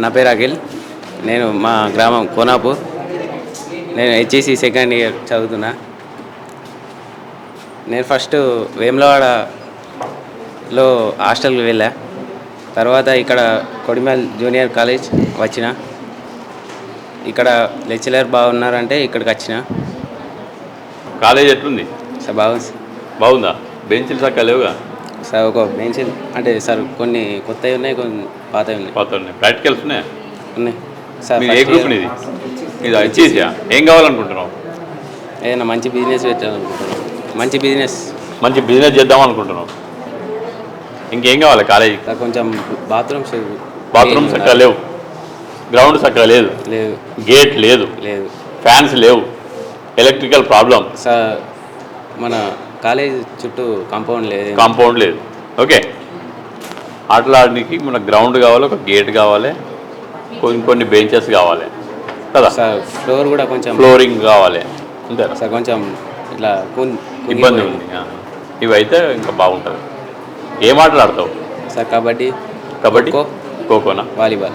నా పేరు అఖిల్. నేను మా గ్రామం కోనాపూర్. నేను హెచ్ఈసి సెకండ్ ఇయర్ చదువుతున్నా. నేను ఫస్ట్ వేములవాడలో హాస్టల్కి వెళ్ళా. తర్వాత ఇక్కడ కొడిమల్ జూనియర్ కాలేజ్ వచ్చిన. ఇక్కడ లెక్చరర్ బాగున్నారంటే ఇక్కడికి వచ్చిన. కాలేజ్ ఎట్లుంది సార్ బాగుంది. బాగుందా? బెంచ్లు చక్కగా లేవుగా సార్? ఒక బెంచ్ అంటే సార్ కొన్ని కొత్తవి ఉన్నాయి, కొన్ని పాతవి ఉన్నాయి. కొత్త ఉన్నాయి. ప్రాక్టికల్స్ ఉన్నాయి సార్. ఏ గ్రూప్ ఇది వచ్చేసా? ఏం కావాలనుకుంటున్నావు? ఏదైనా మంచి బిజినెస్ పెట్టాలనుకుంటున్నాను. మంచి బిజినెస్ చేద్దాం అనుకుంటున్నావు. ఇంకేం కావాలి కాలేజీకి? సార్ కొంచెం బాత్రూమ్స్ చక్కగా లేవు, గ్రౌండ్ చక్కగా లేదు, గేట్ లేదు, ఫ్యాన్స్ లేవు, ఎలక్ట్రికల్ ప్రాబ్లం. సార్ మన కాలేజ్ చుట్టూ కాంపౌండ్ లేదు. ఓకే, ఆటలాడడానికి మన గ్రౌండ్ కావాలి, ఒక గేట్ కావాలి, కొన్ని బెంచెస్ కావాలి కదా సార్. ఫ్లోర్ కూడా కొంచెం ఫ్లోరింగ్ కావాలి అంతేనా సార్? కొంచెం ఇట్లా ఇబ్బంది ఉంది. ఇవైతే ఇంకా బాగుంటుంది. ఏం ఆటలు ఆడతావు సార్? కబడ్డీ, ఖోఖోనా, వాలీబాల్.